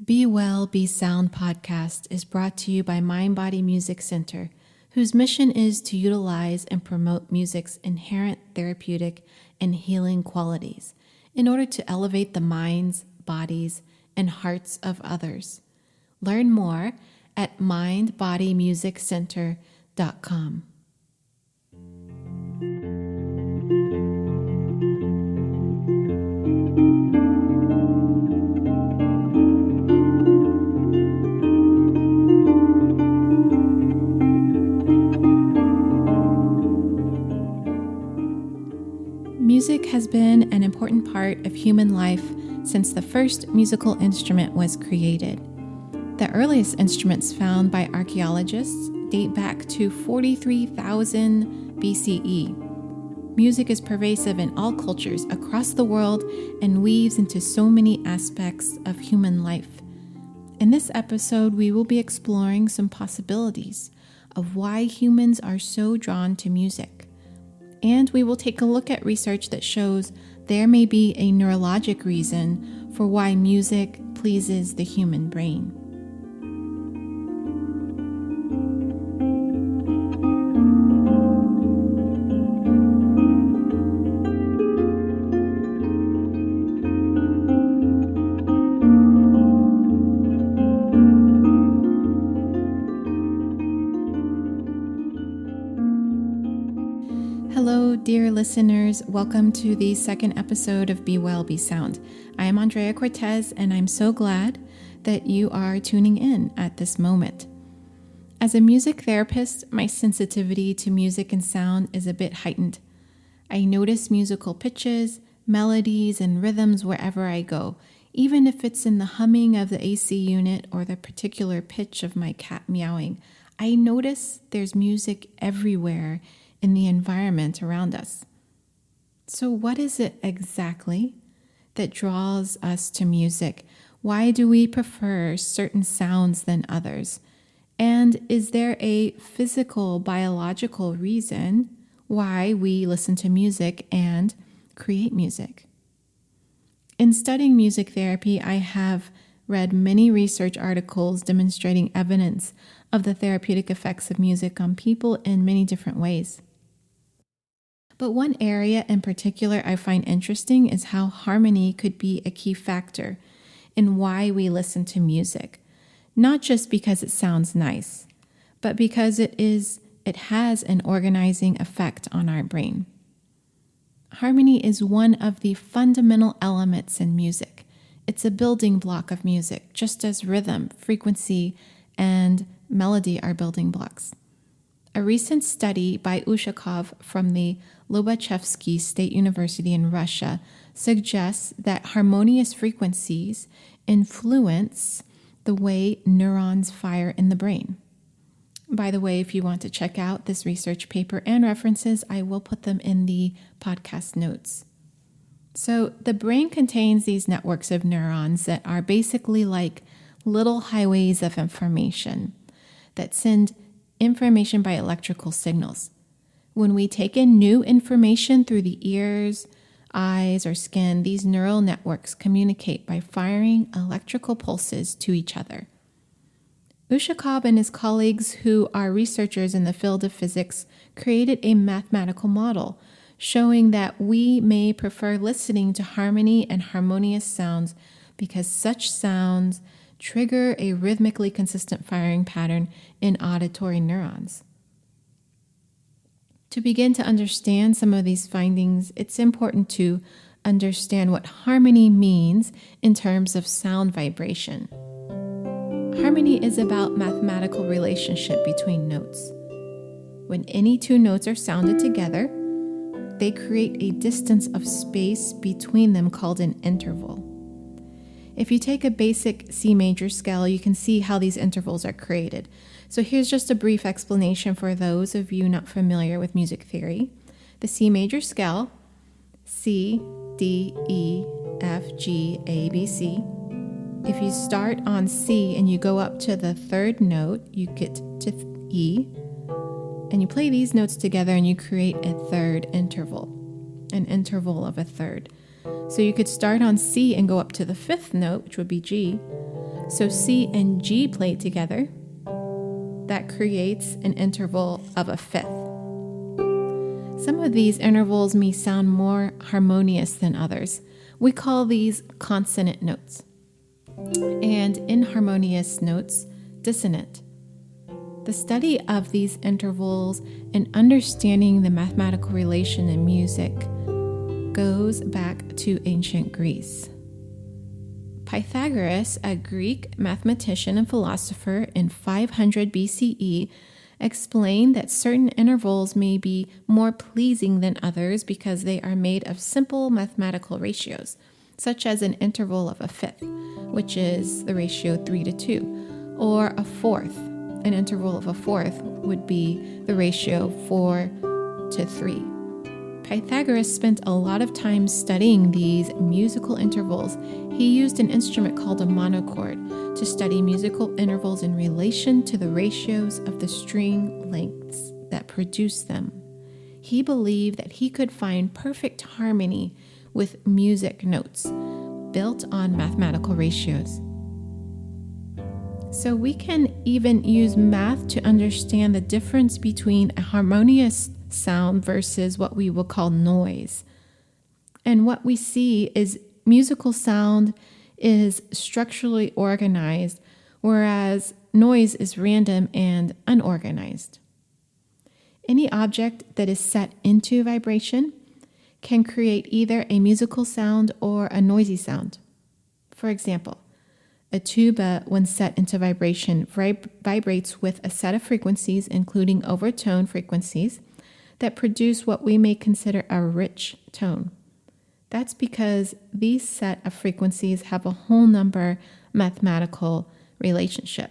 Be Well, Be Sound podcast is brought to you by Mind Body Music Center, whose mission is to utilize and promote music's inherent therapeutic and healing qualities in order to elevate the minds, bodies, and hearts of others. Learn more at mindbodymusiccenter.com. Music has been an important part of human life since the first musical instrument was created. The earliest instruments found by archaeologists date back to 43,000 BCE. Music is pervasive in all cultures across the world and weaves into so many aspects of human life. In this episode, we will be exploring some possibilities of why humans are so drawn to music. And we will take a look at research that shows there may be a neurologic reason for why music pleases the human brain. Hello, dear listeners. Welcome to the second episode of Be Well, Be Sound. I am Andrea Cortez, and I'm so glad that you are tuning in at this moment. As a music therapist, my sensitivity to music and sound is a bit heightened. I notice musical pitches, melodies, and rhythms wherever I go, even if it's in the humming of the AC unit or the particular pitch of my cat meowing. I notice there's music everywhere in the environment around us. So what is it exactly that draws us to music? Why do we prefer certain sounds than others? And is there a physical, biological reason why we listen to music and create music? In studying music therapy, I have read many research articles demonstrating evidence of the therapeutic effects of music on people in many different ways. But one area in particular I find interesting is how harmony could be a key factor in why we listen to music, not just because it sounds nice, but because it has an organizing effect on our brain. Harmony is one of the fundamental elements in music. It's a building block of music, just as rhythm, frequency, and melody are building blocks. A recent study by Ushakov from the Lobachevsky State University in Russia suggests that harmonious frequencies influence the way neurons fire in the brain. By the way, if you want to check out this research paper and references, I will put them in the podcast notes. So the brain contains these networks of neurons that are basically like little highways of information that send information by electrical signals. When we take in new information through the ears, eyes, or skin, these neural networks communicate by firing electrical pulses to each other. Ushakov and his colleagues, who are researchers in the field of physics, created a mathematical model showing that we may prefer listening to harmony and harmonious sounds because such sounds trigger a rhythmically consistent firing pattern in auditory neurons. To begin to understand some of these findings, it's important to understand what harmony means in terms of sound vibration. Harmony is about mathematical relationship between notes. When any two notes are sounded together, they create a distance of space between them called an interval. If you take a basic C major scale, you can see how these intervals are created. So here's just a brief explanation for those of you not familiar with music theory. The C major scale, C, D, E, F, G, A, B, C. If you start on C and you go up to the third note, you get to E, and you play these notes together and you create a third interval, an interval of a third. So you could start on C and go up to the fifth note, which would be G, So C and G played together, that creates an interval of a fifth. Some of these intervals may sound more harmonious than others. We call these consonant notes. And inharmonious notes, dissonant. The study of these intervals and understanding the mathematical relation in music goes back to ancient Greece. Pythagoras, a Greek mathematician and philosopher in 500 BCE, explained that certain intervals may be more pleasing than others because they are made of simple mathematical ratios, such as an interval of a fifth, which is the ratio 3:2, or a fourth. An interval of a fourth would be the ratio 4:3. Pythagoras spent a lot of time studying these musical intervals. He used an instrument called a monochord to study musical intervals in relation to the ratios of the string lengths that produce them. He believed that he could find perfect harmony with music notes built on mathematical ratios. So we can even use math to understand the difference between a harmonious sound versus what we will call noise. And what we see is musical sound is structurally organized, whereas noise is random and unorganized. Any object that is set into vibration can create either a musical sound or a noisy sound. For example, a tuba, when set into vibration, vibrates with a set of frequencies, including overtone frequencies, that produce what we may consider a rich tone. That's because these set of frequencies have a whole number mathematical relationship.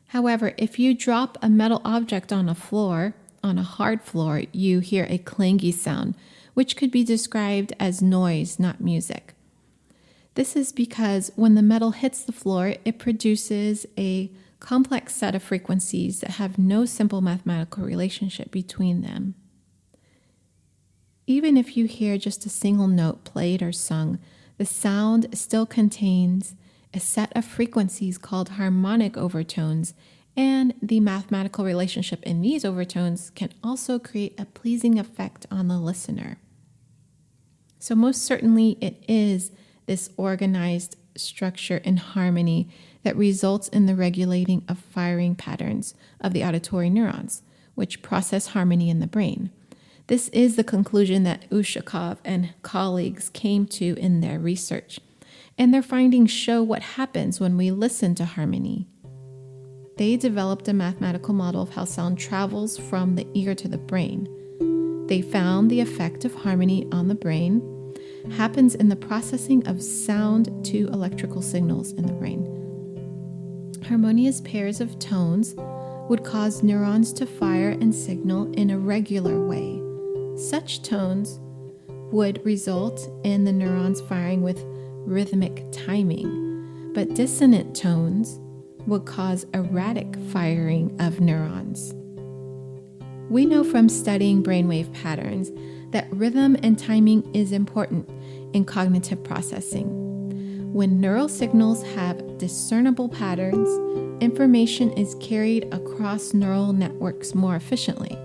However, if you drop a metal object on a floor, on a hard floor, you hear a clangy sound, which could be described as noise, not music. This is because when the metal hits the floor, it produces a complex set of frequencies that have no simple mathematical relationship between them. Even if you hear just a single note played or sung, the sound still contains a set of frequencies called harmonic overtones, and the mathematical relationship in these overtones can also create a pleasing effect on the listener. So most certainly it is this organized structure and harmony that results in the regulating of firing patterns of the auditory neurons, which process harmony in the brain. This is the conclusion that Ushakov and colleagues came to in their research, and their findings show what happens when we listen to harmony. They developed a mathematical model of how sound travels from the ear to the brain. They found the effect of harmony on the brain happens in the processing of sound to electrical signals in the brain. Harmonious pairs of tones would cause neurons to fire and signal in a regular way. Such tones would result in the neurons firing with rhythmic timing, but dissonant tones would cause erratic firing of neurons. We know from studying brainwave patterns that rhythm and timing is important in cognitive processing. When neural signals have discernible patterns, information is carried across neural networks more efficiently.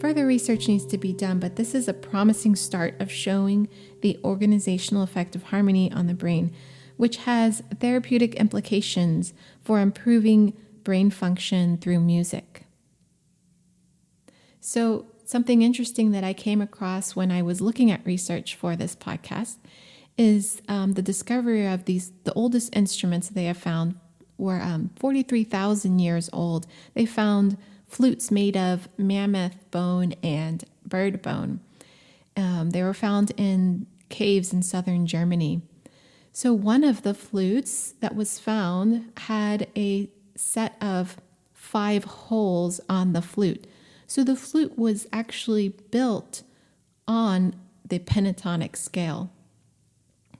Further research needs to be done, but this is a promising start of showing the organizational effect of harmony on the brain, which has therapeutic implications for improving brain function through music. So, something interesting that I came across when I was looking at research for this podcast is the discovery of the oldest instruments they have found were 43,000 years old. They found flutes made of mammoth bone and bird bone. They were found in caves in southern Germany. So one of the flutes that was found had a set of 5 holes on the flute. So the flute was actually built on the pentatonic scale.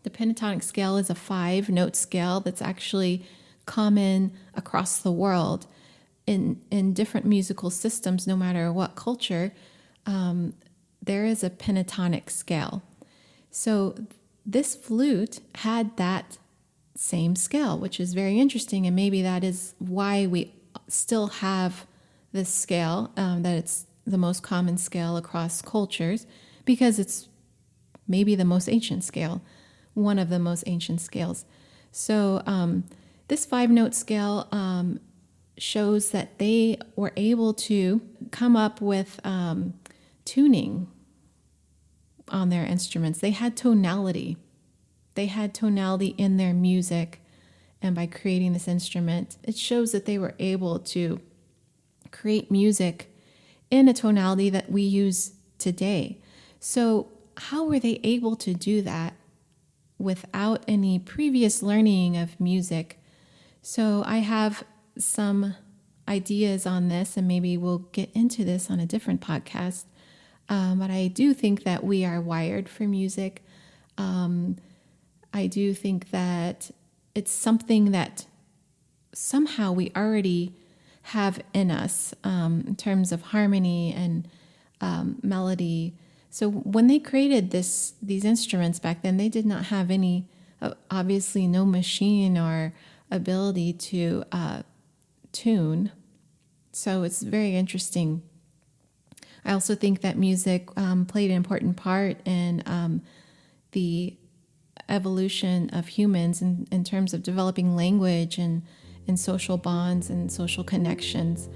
The pentatonic scale is a 5-note scale that's actually common across the world in different musical systems. No matter what culture, there is a pentatonic scale. So this flute had that same scale, which is very interesting. And maybe that is why we still have this scale, that it's the most common scale across cultures, because it's maybe the most ancient scale, one of the most ancient scales. So this 5-note scale shows that they were able to come up with tuning on their instruments. They had tonality. They had tonality in their music. And by creating this instrument, it shows that they were able to create music in a tonality that we use today. So how were they able to do that without any previous learning of music? So I have some ideas on this, and maybe we'll get into this on a different podcast. But I do think that we are wired for music. I do think that it's something that somehow we already have in us, in terms of harmony and melody. So when they created these instruments back then, they did not have any, obviously no machine or ability to tune. So it's very interesting. I also think that music played an important part in the evolution of humans in terms of developing language and social bonds and social connections.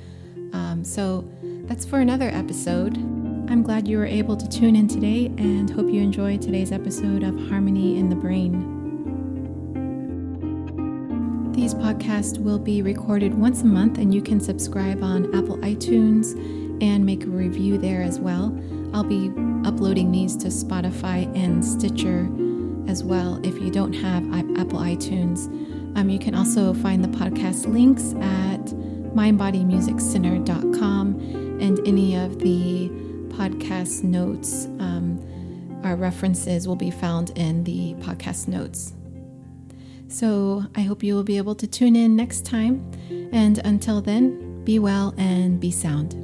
So that's for another episode. I'm glad you were able to tune in today, and hope you enjoyed today's episode of Harmony in the Brain. These podcasts will be recorded once a month, and you can subscribe on Apple iTunes and make a review there as well. I'll be uploading these to Spotify and Stitcher as well if you don't have Apple iTunes. You can also find the podcast links at mindbodymusiccenter.com, and any of the podcast notes, our references will be found in the podcast notes. So I hope you will be able to tune in next time. And until then, be well and be sound.